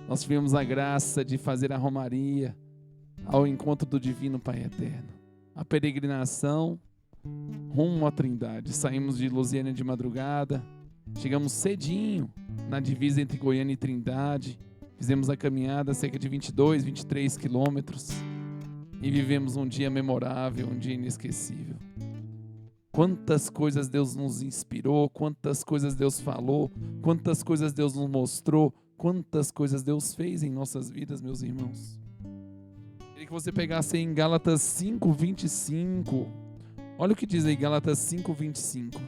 Nós tivemos a graça de fazer a romaria ao encontro do Divino Pai Eterno. A peregrinação rumo à Trindade. Saímos de Lusiânia de madrugada, chegamos cedinho na divisa entre Goiânia e Trindade. Fizemos a caminhada, cerca de 22, 23 quilômetros. E vivemos um dia memorável, um dia inesquecível. Quantas coisas Deus nos inspirou, quantas coisas Deus falou, quantas coisas Deus nos mostrou, quantas coisas Deus fez em nossas vidas, meus irmãos. Queria que você pegasse em Gálatas 5:25. Olha o que diz aí, Gálatas 5:25.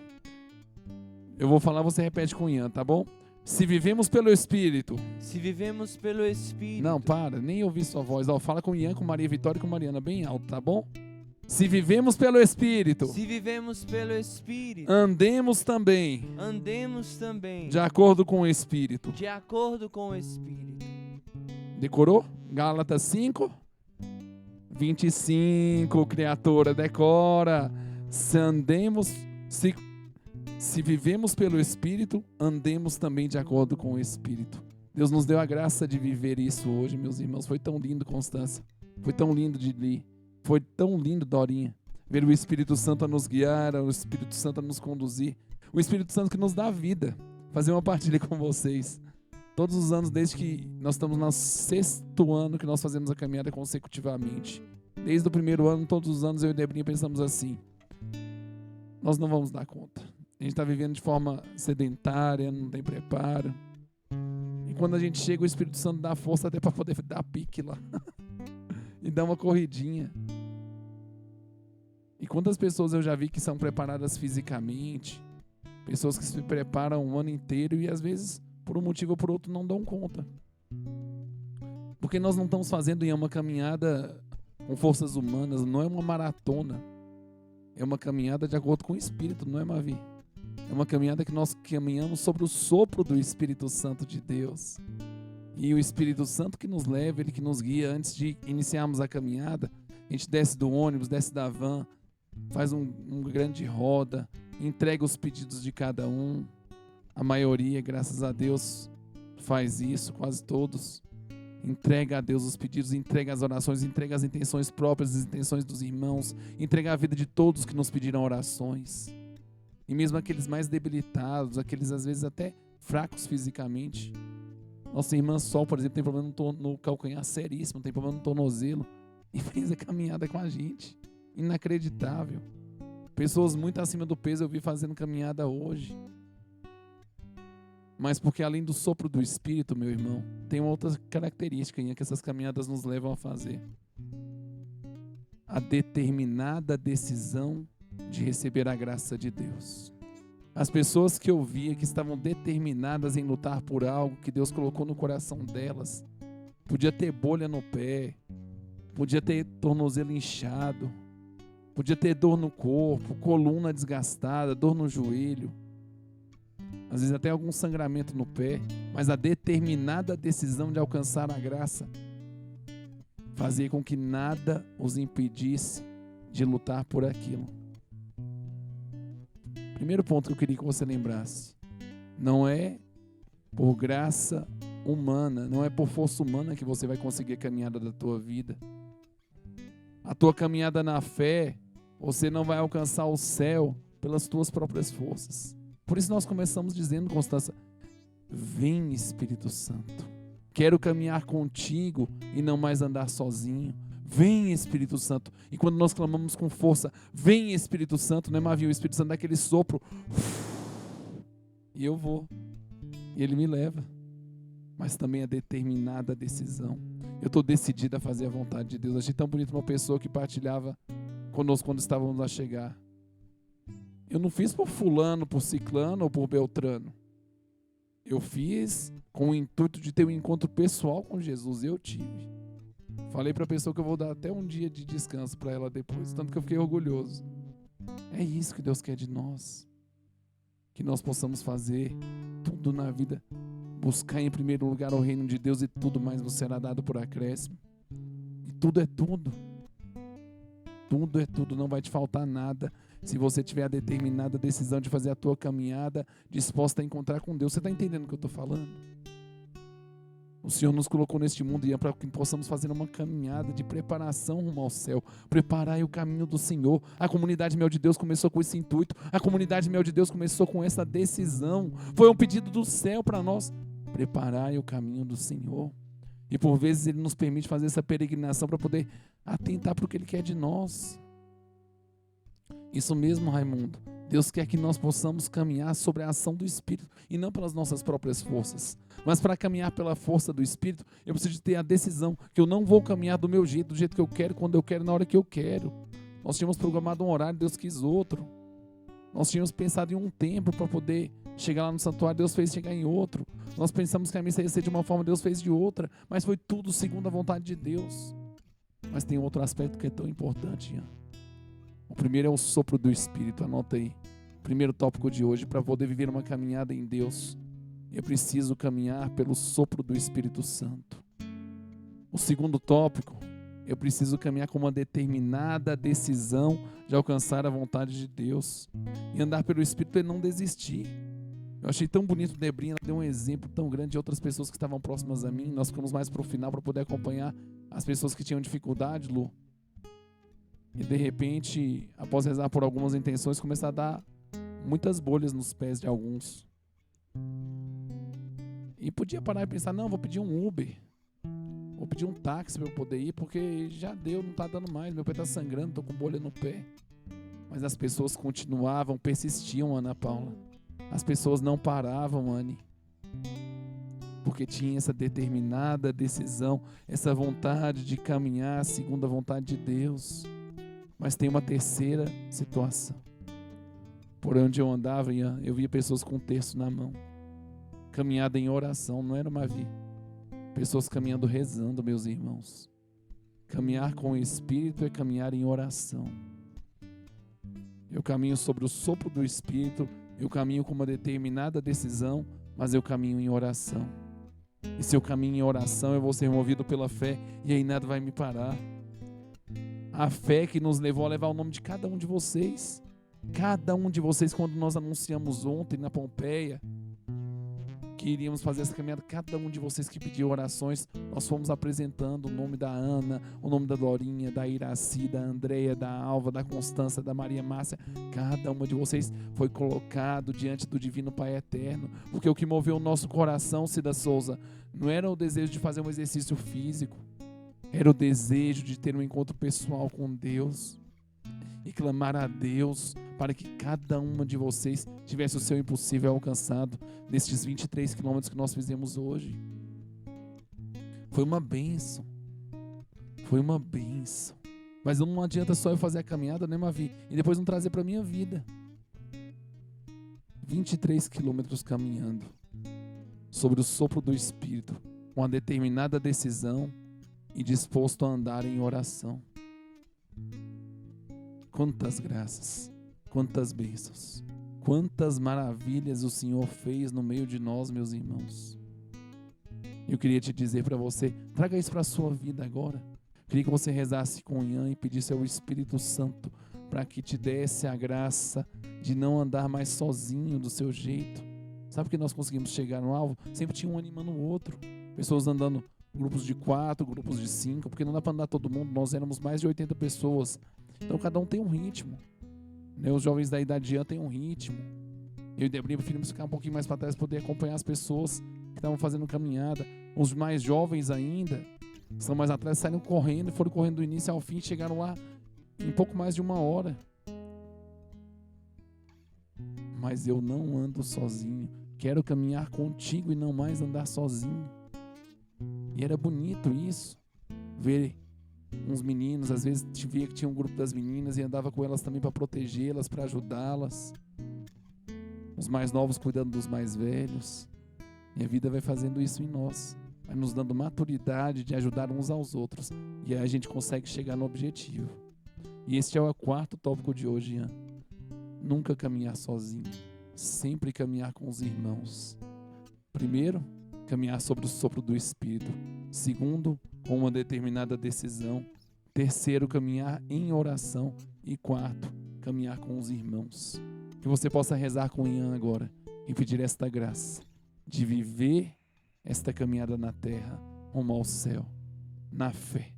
Eu vou falar, você repete com o Ian, tá bom? Se vivemos pelo Espírito. Se vivemos pelo Espírito. Não, para, nem ouvi sua voz. Ó, fala com o Ian, com Maria Vitória e com Mariana, bem alto, tá bom? Se vivemos pelo Espírito. Se vivemos pelo Espírito. Andemos também. Andemos também. De acordo com o Espírito. De acordo com o Espírito. Decorou? Gálatas 5:25, criatura, decora. Se vivemos pelo Espírito, andemos também de acordo com o Espírito. Deus nos deu a graça de viver isso hoje, meus irmãos. Foi tão lindo, Constância. Foi tão lindo, Dili. Foi tão lindo, Dorinha. Ver o Espírito Santo a nos guiar, o Espírito Santo a nos conduzir. O Espírito Santo que nos dá vida. Fazer uma partilha com vocês. Todos os anos, desde que nós estamos no 6º ano que nós fazemos a caminhada consecutivamente. Desde o primeiro ano, todos os anos, eu e Debrinha pensamos assim: nós não vamos dar conta. A gente está vivendo de forma sedentária, não tem preparo. E quando a gente chega, o Espírito Santo dá força até para poder dar pique lá. E dar uma corridinha. E quantas pessoas eu já vi que são preparadas fisicamente, pessoas que se preparam um ano inteiro e às vezes, por um motivo ou por outro, não dão conta. Porque nós não estamos fazendo em uma caminhada com forças humanas, não é uma maratona. É uma caminhada de acordo com o Espírito, não é, Mavi? É uma caminhada que nós caminhamos sobre o sopro do Espírito Santo de Deus. E o Espírito Santo que nos leva, Ele que nos guia. Antes de iniciarmos a caminhada, a gente desce do ônibus, desce da van, faz um grande roda, entrega os pedidos de cada um. A maioria, graças a Deus, faz isso, quase todos. Entrega a Deus os pedidos, entrega as orações, entrega as intenções próprias, as intenções dos irmãos, entrega a vida de todos que nos pediram orações. E mesmo aqueles mais debilitados, aqueles às vezes até fracos fisicamente. Nossa irmã Sol, por exemplo, tem problema no calcanhar seríssimo, tem problema no tornozelo. E fez a caminhada com a gente. Inacreditável. Pessoas muito acima do peso eu vi fazendo caminhada hoje. Mas porque além do sopro do Espírito, meu irmão, tem uma outra característica que essas caminhadas nos levam a fazer. A determinada decisão de receber a graça de Deus. As pessoas que eu via que estavam determinadas em lutar por algo que Deus colocou no coração delas, podia ter bolha no pé, podia ter tornozelo inchado, podia ter dor no corpo, coluna desgastada, dor no joelho, às vezes até algum sangramento no pé, mas a determinada decisão de alcançar a graça fazia com que nada os impedisse de lutar por aquilo. Primeiro ponto que eu queria que você lembrasse: não é por graça humana, não é por força humana que você vai conseguir a caminhada da tua vida. A tua caminhada na fé, você não vai alcançar o céu pelas tuas próprias forças. Por isso nós começamos dizendo, Constância: vem Espírito Santo, quero caminhar contigo e não mais andar sozinho. Vem Espírito Santo. E quando nós clamamos com força, vem Espírito Santo, não é, Mavi? O Espírito Santo dá aquele sopro, e eu vou, e Ele me leva. Mas também a determinada decisão. Eu estou decidido a fazer a vontade de Deus. Achei tão bonito uma pessoa que partilhava conosco quando estávamos a chegar. Eu não fiz por fulano, por ciclano ou por beltrano. Eu fiz com o intuito de ter um encontro pessoal com Jesus. Eu tive. Falei para a pessoa que eu vou dar até um dia de descanso para ela depois. Tanto que eu fiquei orgulhoso. É isso que Deus quer de nós. Que nós possamos fazer tudo na vida. Buscar em primeiro lugar o reino de Deus e tudo mais nos será dado por acréscimo. E tudo é tudo. Tudo é tudo, não vai te faltar nada. Se você tiver a determinada decisão de fazer a tua caminhada, disposta a encontrar com Deus. Você está entendendo o que eu estou falando? O Senhor nos colocou neste mundo, Ian, para que possamos fazer uma caminhada de preparação rumo ao céu. Preparai o caminho do Senhor. A comunidade Mel de Deus começou com esse intuito. A comunidade Mel de Deus começou com essa decisão. Foi um pedido do céu para nós. Preparai o caminho do Senhor. E por vezes Ele nos permite fazer essa peregrinação para poder atentar para o que Ele quer de nós. Isso mesmo, Raimundo. Deus quer que nós possamos caminhar sobre a ação do Espírito e não pelas nossas próprias forças. Mas para caminhar pela força do Espírito, eu preciso ter a decisão que eu não vou caminhar do meu jeito, do jeito que eu quero, quando eu quero, na hora que eu quero. Nós tínhamos programado um horário, Deus quis outro. Nós tínhamos pensado em um tempo para poder chegar lá no santuário, Deus fez chegar em outro. Nós pensamos que a missa ia ser de uma forma, Deus fez de outra. Mas foi tudo segundo a vontade de Deus. Mas tem outro aspecto que é tão importante, Ian. O primeiro é o sopro do Espírito, anota aí. Primeiro tópico de hoje, para poder viver uma caminhada em Deus, eu preciso caminhar pelo sopro do Espírito Santo. O segundo tópico, eu preciso caminhar com uma determinada decisão de alcançar a vontade de Deus. E andar pelo Espírito é não desistir. Eu achei tão bonito, Debrinha, ela deu um exemplo tão grande de outras pessoas que estavam próximas a mim. Nós ficamos mais para o final para poder acompanhar as pessoas que tinham dificuldade, Lu. E de repente, após rezar por algumas intenções, começar a dar muitas bolhas nos pés de alguns. E podia parar e pensar, não, vou pedir um Uber. Vou pedir um táxi para eu poder ir, porque já deu, não está dando mais. Meu pé está sangrando, estou com bolha no pé. Mas as pessoas continuavam, persistiam, Ana Paula. As pessoas não paravam, Anne. Porque tinha essa determinada decisão, essa vontade de caminhar segundo a vontade de Deus. Mas tem uma terceira situação. Por onde eu andava, eu via pessoas com um terço na mão. Caminhada em oração, não era uma vida. Pessoas caminhando rezando, meus irmãos. Caminhar com o Espírito é caminhar em oração. Eu caminho sobre o sopro do Espírito, eu caminho com uma determinada decisão, mas eu caminho em oração. E se eu caminho em oração, eu vou ser movido pela fé e aí nada vai me parar. A fé que nos levou a levar o nome de cada um de vocês. Cada um de vocês, quando nós anunciamos ontem na Pompeia, que iríamos fazer essa caminhada, cada um de vocês que pediu orações, nós fomos apresentando o nome da Ana, o nome da Dorinha, da Iraci, da Andréia, da Alva, da Constança, da Maria Márcia. Cada uma de vocês foi colocado diante do Divino Pai Eterno, porque o que moveu o nosso coração, Cida Souza, não era o desejo de fazer um exercício físico, era o desejo de ter um encontro pessoal com Deus e clamar a Deus para que cada uma de vocês tivesse o seu impossível alcançado nestes 23 quilômetros que nós fizemos hoje. Foi uma bênção. Foi uma bênção. Mas não adianta só eu fazer a caminhada, né, Mavi? E depois não trazer para a minha vida. 23 quilômetros caminhando sobre o sopro do Espírito, com uma determinada decisão e disposto a andar em oração. Quantas graças, quantas bênçãos, quantas maravilhas o Senhor fez no meio de nós, meus irmãos. Eu queria te dizer para você, traga isso para a sua vida agora. Queria que você rezasse com Ian e pedisse ao Espírito Santo para que te desse a graça de não andar mais sozinho do seu jeito. Sabe que nós conseguimos chegar no alvo? Sempre tinha um animando o outro. Pessoas andando grupos de 4, grupos de 5, porque não dá para andar todo mundo. Nós éramos mais de 80 pessoas. Então cada um tem um ritmo. Os jovens da idade de Ian têm um ritmo. Eu e Debrinha preferimos ficar um pouquinho mais para trás para poder acompanhar as pessoas que estavam fazendo caminhada. Os mais jovens ainda, que estão mais atrás, saíram correndo e foram correndo do início ao fim, chegaram lá em pouco mais de 1 hora. Mas eu não ando sozinho. Quero caminhar contigo e não mais andar sozinho. E era bonito isso. Ver uns meninos, às vezes via que tinha um grupo das meninas e andava com elas também para protegê-las, para ajudá-las. Os mais novos cuidando dos mais velhos. E a vida vai fazendo isso em nós. Vai nos dando maturidade de ajudar uns aos outros. E aí a gente consegue chegar no objetivo. E este é o 4º tópico de hoje, Ian. Nunca caminhar sozinho. Sempre caminhar com os irmãos. Primeiro, caminhar sobre o sopro do Espírito. Segundo, com uma determinada decisão. Terceiro, caminhar em oração. E 4, caminhar com os irmãos. Que você possa rezar com Ian agora e pedir esta graça de viver esta caminhada na terra, rumo ao céu, na fé.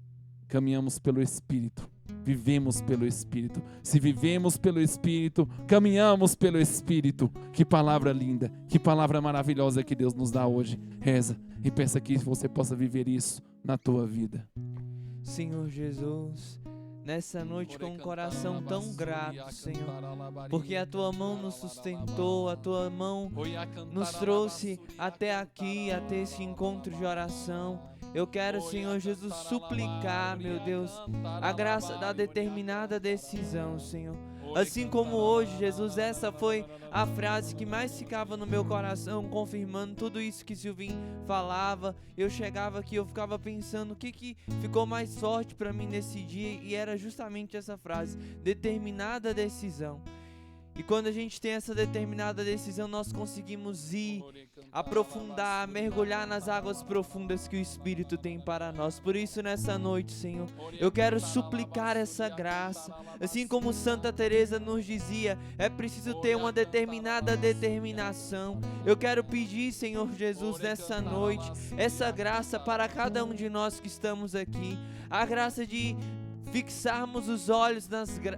Caminhamos pelo Espírito, vivemos pelo Espírito. Se vivemos pelo Espírito, caminhamos pelo Espírito. Que palavra linda, que palavra maravilhosa que Deus nos dá hoje. Reza e peça que você possa viver isso na tua vida. Senhor Jesus, nessa noite com um coração tão grato, Senhor, porque a Tua mão nos sustentou, a Tua mão nos trouxe até aqui, até esse encontro de oração. Eu quero, Senhor Jesus, suplicar, meu Deus, a graça da determinada decisão, Senhor. Assim como hoje, Jesus, essa foi a frase que mais ficava no meu coração, confirmando tudo isso que Silvinho falava. Eu chegava aqui, eu ficava pensando o que ficou mais forte para mim nesse dia, e era justamente essa frase: determinada decisão. E quando a gente tem essa determinada decisão, nós conseguimos ir, aprofundar, mergulhar nas águas profundas que o Espírito tem para nós. Por isso, nessa noite, Senhor, eu quero suplicar essa graça. Assim como Santa Teresa nos dizia, é preciso ter uma determinada determinação. Eu quero pedir, Senhor Jesus, nessa noite, essa graça para cada um de nós que estamos aqui. A graça de fixarmos os olhos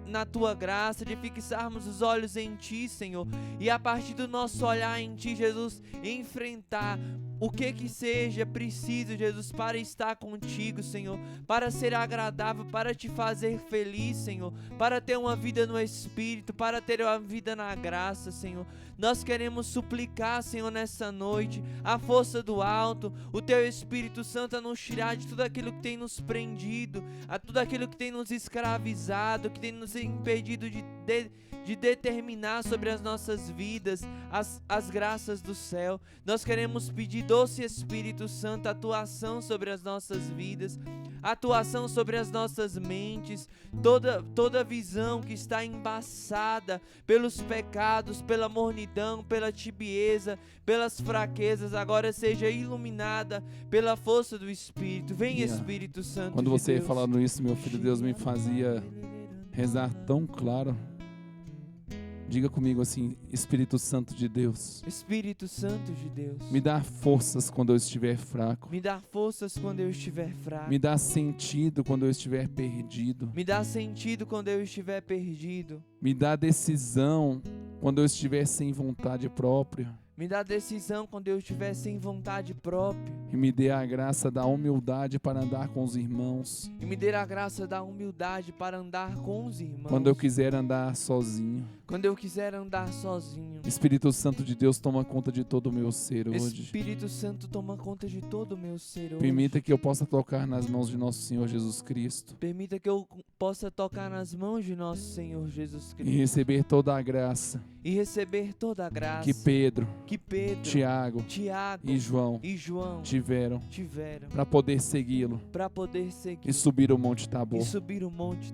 na Tua graça, de fixarmos os olhos em Ti, Senhor, e a partir do nosso olhar em Ti, Jesus, enfrentar o que seja preciso, Jesus, para estar contigo, Senhor, para ser agradável, para Te fazer feliz, Senhor, para ter uma vida no Espírito, para ter uma vida na graça, Senhor. Nós queremos suplicar, Senhor, nessa noite, a força do alto, o Teu Espírito Santo a nos tirar de tudo aquilo que tem nos prendido, a tudo aquilo que tem nos escravizado, que tem nos impedido de determinar sobre as nossas vidas as graças do céu. Nós queremos pedir, doce Espírito Santo, a Tua ação sobre as nossas vidas, a Tua ação sobre as nossas mentes, toda visão que está embaçada pelos pecados, pela mornidão, pela tibieza, pelas fraquezas, agora seja iluminada pela força do Espírito. Vem, Espírito Santo. Quando você ia Deus. falando isso, meu filho, Deus me fazia rezar tão claro. Diga comigo assim: Espírito Santo de Deus, Espírito Santo de Deus, me dá forças quando eu estiver fraco. me dá forças quando eu estiver fraco. Me dá sentido quando eu estiver perdido. Me dá sentido quando eu estiver perdido. Me dá decisão quando eu estiver sem vontade própria. Me dá decisão quando eu estiver sem vontade própria. E me dê a graça da humildade para andar com os irmãos. E me dê a graça da humildade para andar com os irmãos. Quando eu quiser andar sozinho. Quando eu quiser andar sozinho. Espírito Santo de Deus, toma conta de todo o meu ser hoje. Espírito Santo, toma conta de todo o meu ser hoje. Permita que eu possa tocar nas mãos de nosso Senhor Jesus Cristo. Permita que eu possa tocar nas mãos de nosso Senhor Jesus Cristo. E receber toda a graça E receber toda a graça que Pedro, Tiago e João tiveram para poder segui-lo e subir o Monte Tabor.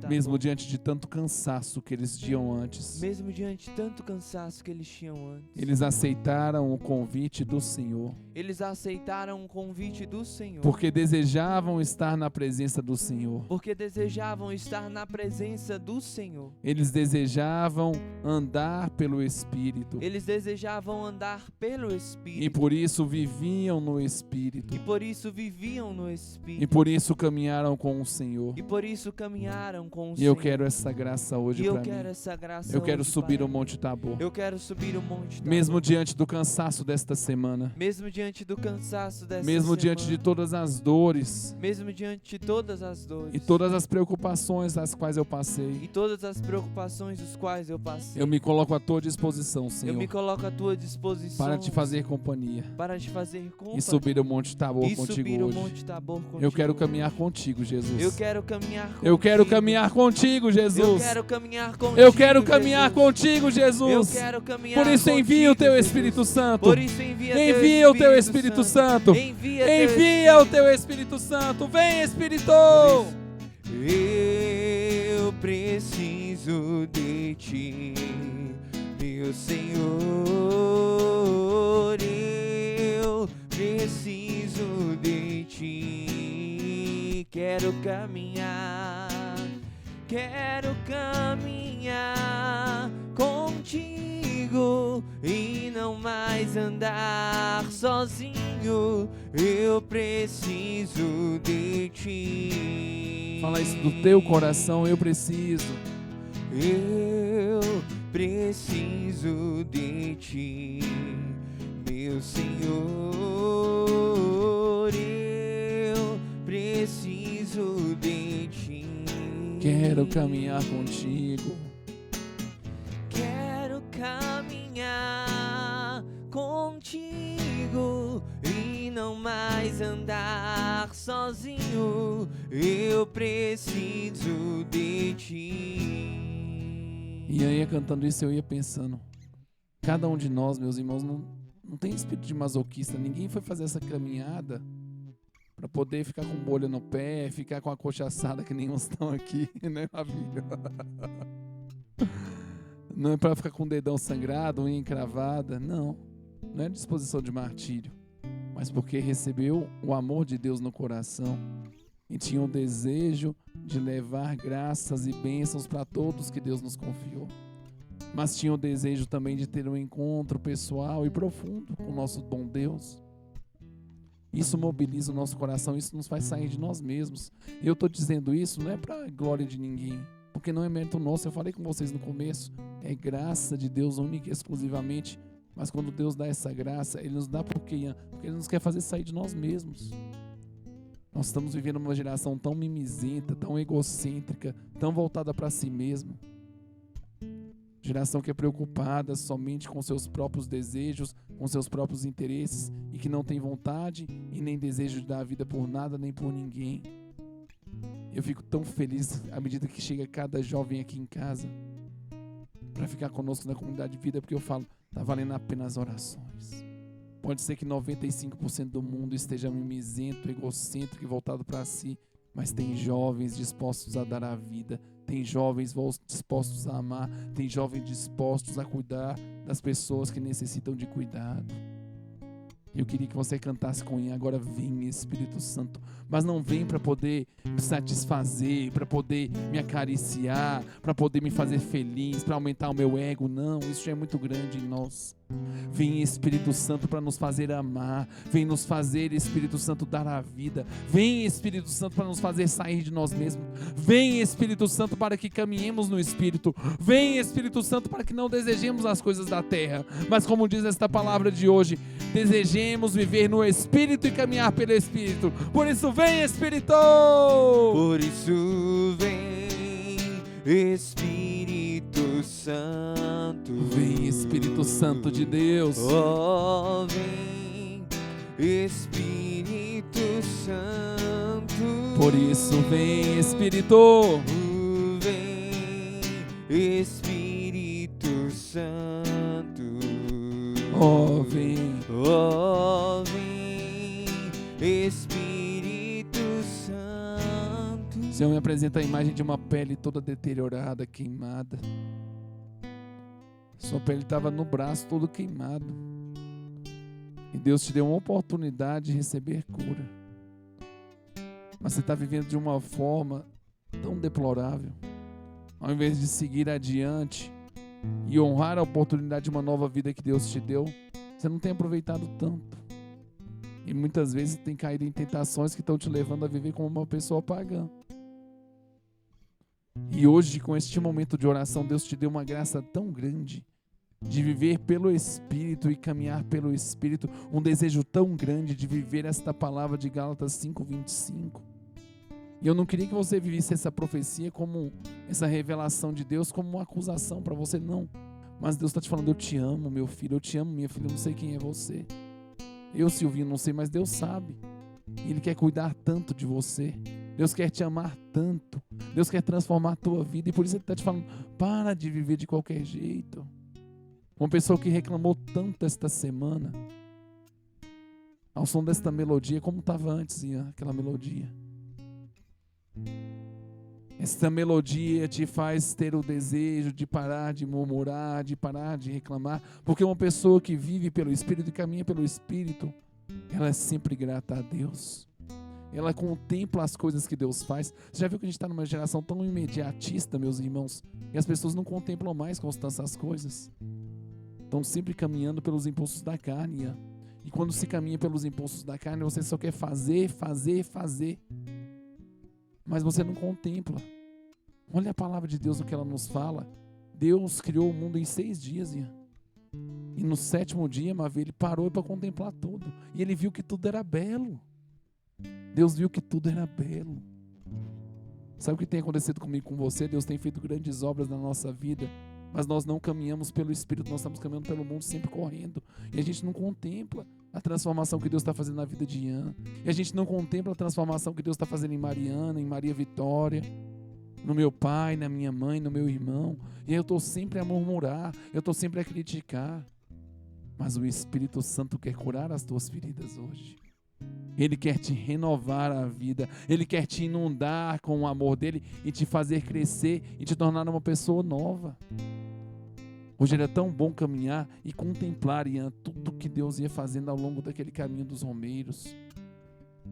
Mesmo diante de tanto cansaço que eles tinham antes. Mesmo diante de tanto cansaço que eles tinham antes. Eles aceitaram o convite do Senhor. Eles aceitaram o convite do Senhor. Porque desejavam estar na presença do Senhor. Porque desejavam estar na presença do Senhor. Eles desejavam andar pelo Espírito. Eles desejavam andar pelo Espírito. E por isso viviam no Espírito. E por isso viviam no Espírito. E por isso caminharam com o Senhor. E por isso caminharam com o E Senhor. eu quero essa graça hoje para mim. Essa graça eu quero hoje subir para o Monte Tabor. Eu quero subir o Monte Tabor. Mesmo diante do cansaço desta semana. Mesmo diante do cansaço desta Mesmo semana. diante de todas as dores. Mesmo diante de todas as dores. E todas as preocupações das quais eu passei. E todas as preocupações dos quais eu passei. Eu me coloco à tua disposição, Senhor. Eu me coloco à tua disposição. Para te fazer companhia. Para te fazer companhia. E subir o Monte Tabor contigo hoje. O Monte Tabor contigo. Eu quero caminhar contigo, Jesus. Eu quero caminhar contigo. Eu quero caminhar contigo, Jesus. Eu quero caminhar contigo. Eu quero caminhar contigo, Jesus. Eu quero caminhar Por isso envia o teu Espírito Santo. Por isso envia o teu Espírito Santo. Envia o teu Espírito Santo. Vem, Espírito. Eu preciso de ti, meu Senhor. Eu preciso de ti. Quero caminhar contigo. contigo e não mais andar sozinho. Eu preciso de ti. Fala isso do teu coração, eu preciso. Eu preciso de ti, meu Senhor. Eu preciso de ti. Quero caminhar contigo. Quero caminhar contigo e não mais andar sozinho. Eu preciso de ti. E aí, cantando isso, eu ia pensando, cada um de nós, meus irmãos, não tem espírito de masoquista. Ninguém foi fazer essa caminhada para poder ficar com bolha no pé, ficar com a coxa assada que nem uns estão aqui, né, Ravilho? Não é para ficar com o dedão sangrado, unha encravada, não é disposição de martírio, mas porque recebeu o amor de Deus no coração e tinha o desejo de levar graças e bênçãos para todos que Deus nos confiou, mas tinha o desejo também de ter um encontro pessoal e profundo com o nosso bom Deus. Isso mobiliza o nosso coração, isso nos faz sair de nós mesmos. E eu estou dizendo isso não é para glória de ninguém, porque não é mérito nosso. Eu falei com vocês no começo, é graça de Deus única e exclusivamente. Mas quando Deus dá essa graça, Ele nos dá porque Ele nos quer fazer sair de nós mesmos. Nós estamos vivendo uma geração tão mimizenta, tão egocêntrica, tão voltada para si mesma. Geração que é preocupada somente com seus próprios desejos, com seus próprios interesses e que não tem vontade e nem desejo de dar a vida por nada nem por ninguém. Eu fico tão feliz à medida que chega cada jovem aqui em casa para ficar conosco na comunidade de vida, porque eu falo, tá valendo a pena as orações. Pode ser que 95% do mundo esteja mimizento, egocêntrico e voltado para si, mas tem jovens dispostos a dar a vida, tem jovens dispostos a amar, tem jovens dispostos a cuidar das pessoas que necessitam de cuidado. Eu queria que você cantasse com ele, agora vem Espírito Santo, mas não vem para poder me satisfazer, para poder me acariciar, para poder me fazer feliz, para aumentar o meu ego, não, isso já é muito grande em nós. Vem Espírito Santo para nos fazer amar, vem nos fazer, Espírito Santo, dar a vida, vem Espírito Santo para nos fazer sair de nós mesmos, vem Espírito Santo para que caminhemos no Espírito, vem Espírito Santo para que não desejemos as coisas da terra, mas como diz esta palavra de hoje, desejemos viver no Espírito e caminhar pelo Espírito. Por isso vem Espírito, por isso vem Espírito Santo, vem Espírito Santo de Deus, oh, vem Espírito Santo, por isso vem Espírito, vem Espírito Santo, oh, vem Espírito Santo. O Senhor me apresenta a imagem de uma pele toda deteriorada, queimada. Sua pele estava no braço todo queimado. E Deus te deu uma oportunidade de receber cura. Mas você está vivendo de uma forma tão deplorável. Ao invés de seguir adiante e honrar a oportunidade de uma nova vida que Deus te deu, você não tem aproveitado tanto. E muitas vezes tem caído em tentações que estão te levando a viver como uma pessoa pagã. E hoje, com este momento de oração, Deus te deu uma graça tão grande de viver pelo Espírito e caminhar pelo Espírito, um desejo tão grande de viver esta palavra de Gálatas 5:25. E eu não queria que você vivesse essa profecia como essa revelação de Deus como uma acusação para você, não. Mas Deus está te falando, eu te amo, meu filho, eu te amo, minha filha, eu não sei quem é você. Eu, Silvinho, não sei, mas Deus sabe. E Ele quer cuidar tanto de você. Deus quer te amar tanto. Deus quer transformar a tua vida. E por isso Ele está te falando, para de viver de qualquer jeito. Uma pessoa que reclamou tanto esta semana, ao som desta melodia, como estava antes aquela melodia. Esta melodia te faz ter o desejo de parar de murmurar, de parar de reclamar, porque uma pessoa que vive pelo Espírito e caminha pelo Espírito, ela é sempre grata a Deus. Ela contempla as coisas que Deus faz. Você já viu que a gente está numa geração tão imediatista, meus irmãos, e as pessoas não contemplam mais constância as coisas. estão sempre caminhando pelos impulsos da carne, Ian. E quando se caminha pelos impulsos da carne, você só quer fazer. Mas você não contempla. Olha a palavra de Deus, o que ela nos fala. Deus criou o mundo em 6 dias, Ian. E no 7º dia, Mavi, ele parou para contemplar tudo. E ele viu que tudo era belo. Deus viu que tudo era belo. Sabe o que tem acontecido comigo, com você? Deus tem feito grandes obras na nossa vida, mas nós não caminhamos pelo Espírito, nós estamos caminhando pelo mundo, sempre correndo. E a gente não contempla a transformação que Deus está fazendo na vida de Ian. E a gente não contempla a transformação que Deus está fazendo em Mariana, em Maria Vitória, no meu pai, na minha mãe, no meu irmão. E aí eu estou sempre a murmurar, eu estou sempre a criticar. Mas o Espírito Santo quer curar as tuas feridas hoje. Ele quer te renovar a vida. Ele quer te inundar com o amor dele e te fazer crescer e te tornar uma pessoa nova. Hoje era tão bom caminhar e contemplar, Ian, tudo que Deus ia fazendo ao longo daquele caminho dos romeiros.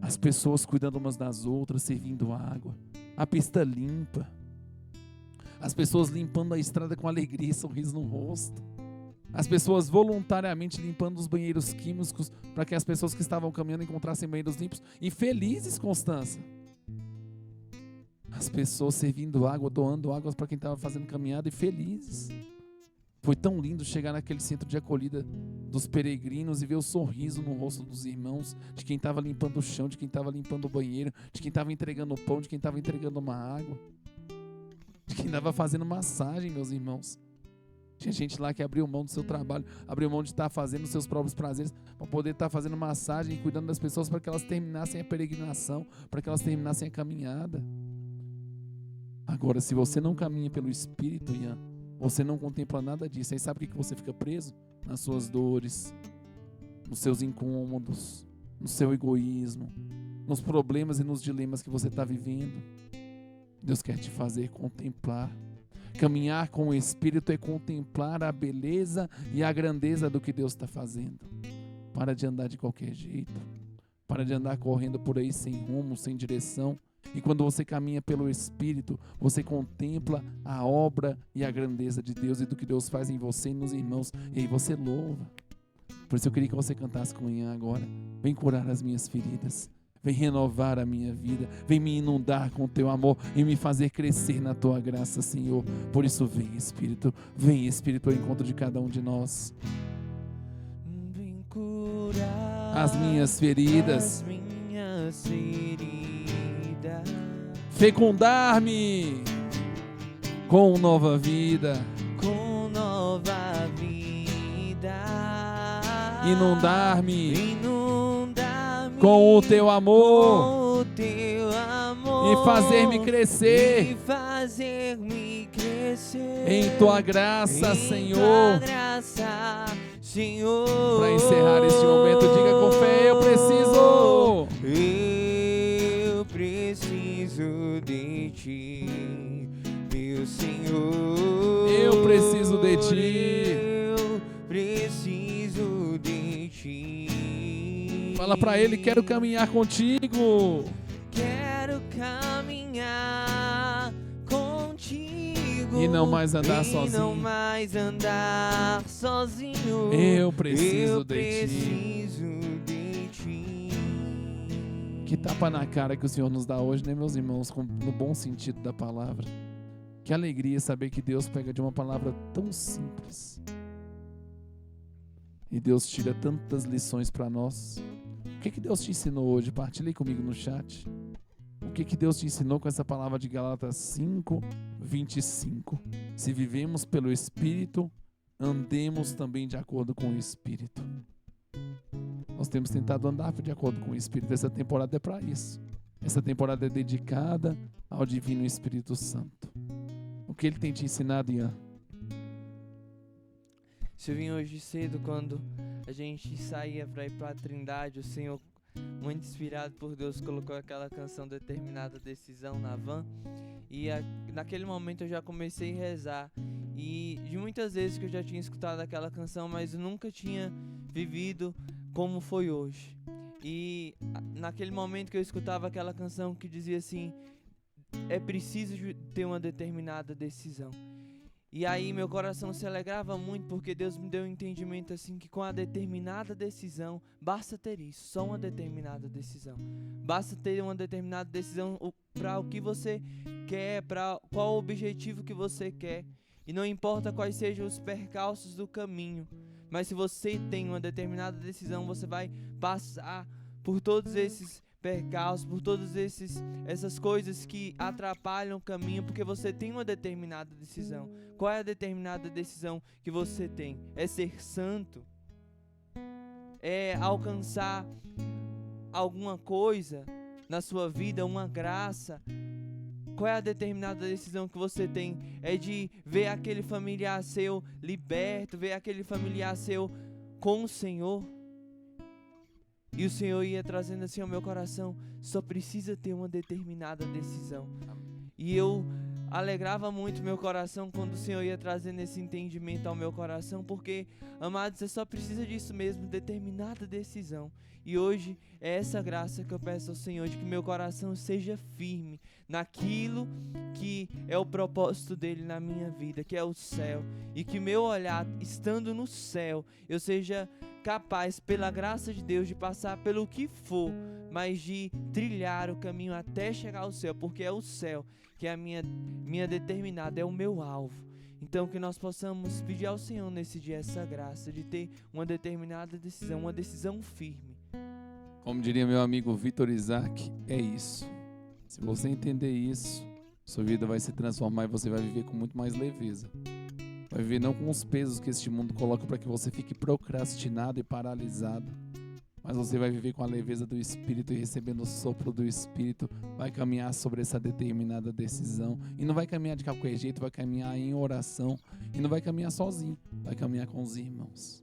As pessoas cuidando umas das outras, servindo água. A pista limpa. As pessoas limpando a estrada com alegria e sorriso no rosto. As pessoas voluntariamente limpando os banheiros químicos para que as pessoas que estavam caminhando encontrassem banheiros limpos e felizes, Constança. As pessoas servindo água, doando águas para quem estava fazendo caminhada e felizes. Foi tão lindo chegar naquele centro de acolhida dos peregrinos e ver o sorriso no rosto dos irmãos, de quem estava limpando o chão, de quem estava limpando o banheiro, de quem estava entregando o pão, de quem estava entregando uma água, de quem estava fazendo massagem, meus irmãos. Tinha gente lá que abriu mão do seu trabalho, abriu mão de estar fazendo os seus próprios prazeres para poder estar fazendo massagem e cuidando das pessoas para que elas terminassem a peregrinação, para que elas terminassem a caminhada. Agora, se você não caminha pelo Espírito, Ian, você não contempla nada disso. Aí sabe o que você fica preso? Nas suas dores, nos seus incômodos, no seu egoísmo, nos problemas e nos dilemas que você está vivendo. Deus quer te fazer contemplar. Caminhar com o Espírito é contemplar a beleza e a grandeza do que Deus está fazendo. Para de andar de qualquer jeito. Para de andar correndo por aí sem rumo, sem direção. E quando você caminha pelo Espírito, você contempla a obra e a grandeza de Deus e do que Deus faz em você e nos irmãos. E aí você louva. Por isso eu queria que você cantasse com Ian agora. Vem curar as minhas feridas. Vem renovar a minha vida. Vem me inundar com o teu amor e me fazer crescer na tua graça, Senhor. Por isso vem, Espírito. Vem, Espírito, ao encontro de cada um de nós. Vem curar as minhas feridas. Fecundar-me com nova vida. Com nova vida. Inundar-me com o teu amor, e fazer-me crescer, em tua graça, Senhor. Para encerrar este momento, diga com fé: eu preciso de ti, meu Senhor. Eu preciso de ti. Eu preciso de ti. Fala para ele: quero caminhar contigo. Quero caminhar contigo. E não mais andar sozinho. E não mais andar sozinho. Eu preciso de ti. Que tapa na cara que o Senhor nos dá hoje, né, meus irmãos? No bom sentido da palavra. Que alegria saber que Deus pega de uma palavra tão simples e Deus tira tantas lições para nós. O que Deus te ensinou hoje? Partilhe comigo no chat. O que Deus te ensinou com essa palavra de Gálatas 5:25? Se vivemos pelo Espírito, andemos também de acordo com o Espírito. Nós temos tentado andar de acordo com o Espírito. Essa temporada é para isso. Essa temporada é dedicada ao Divino Espírito Santo. O que Ele tem te ensinado, Ian? Se eu vim hoje cedo, quando a gente saía para ir para a Trindade, o Senhor, muito inspirado por Deus, colocou aquela canção Determinada Decisão na van. E naquele momento eu já comecei a rezar. E de muitas vezes que eu já tinha escutado aquela canção, mas eu nunca tinha vivido como foi hoje. E naquele momento que eu escutava aquela canção que dizia assim: é preciso ter uma determinada decisão. E aí meu coração se alegrava muito, porque Deus me deu um entendimento assim, que com a determinada decisão, basta ter isso, só uma determinada decisão. Basta ter uma determinada decisão para o que você quer, para qual o objetivo que você quer. E não importa quais sejam os percalços do caminho, mas se você tem uma determinada decisão, você vai passar por todos esses percalços, por todas essas coisas que atrapalham o caminho, porque você tem uma determinada decisão. Qual é a determinada decisão que você tem? É ser santo? É alcançar alguma coisa na sua vida, uma graça? Qual é a determinada decisão que você tem? É de ver aquele familiar seu liberto, ver aquele familiar seu com o Senhor? E o Senhor ia trazendo assim ao meu coração, só precisa ter uma determinada decisão. E eu alegrava muito meu coração quando o Senhor ia trazendo esse entendimento ao meu coração, porque, amados, você só precisa disso mesmo, determinada decisão. E hoje é essa graça que eu peço ao Senhor, de que meu coração seja firme naquilo que é o propósito dele na minha vida, que é o céu. E que meu olhar, estando no céu, eu seja capaz, pela graça de Deus, de passar pelo que for, mas de trilhar o caminho até chegar ao céu, porque é o céu que é a minha determinada, é o meu alvo. Então que nós possamos pedir ao Senhor nesse dia essa graça de ter uma determinada decisão, uma decisão firme. Como diria meu amigo Vitor Isaac, é isso. Se você entender isso, sua vida vai se transformar e você vai viver com muito mais leveza. Vai viver não com os pesos que este mundo coloca para que você fique procrastinado e paralisado, mas você vai viver com a leveza do Espírito e recebendo o sopro do Espírito, vai caminhar sobre essa determinada decisão e não vai caminhar de qualquer jeito, vai caminhar em oração e não vai caminhar sozinho, vai caminhar com os irmãos.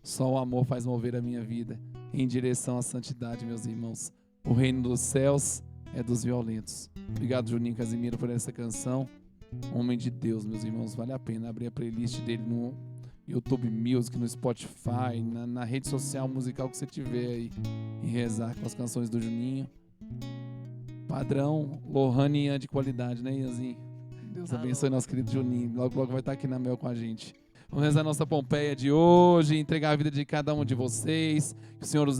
Só o amor faz mover a minha vida em direção à santidade, meus irmãos. O reino dos céus é dos violentos. Obrigado, Juninho Casimiro, por essa canção. Homem de Deus, meus irmãos, vale a pena abrir a playlist dele no YouTube Music, no Spotify, na rede social musical que você tiver aí, e rezar com as canções do Juninho. Padrão Lohane de qualidade, né, Ianzinho? Deus abençoe nosso querido Juninho. Logo, logo vai estar aqui na Mel com a gente. Vamos rezar a nossa Pompeia de hoje, entregar a vida de cada um de vocês. Que o Senhor os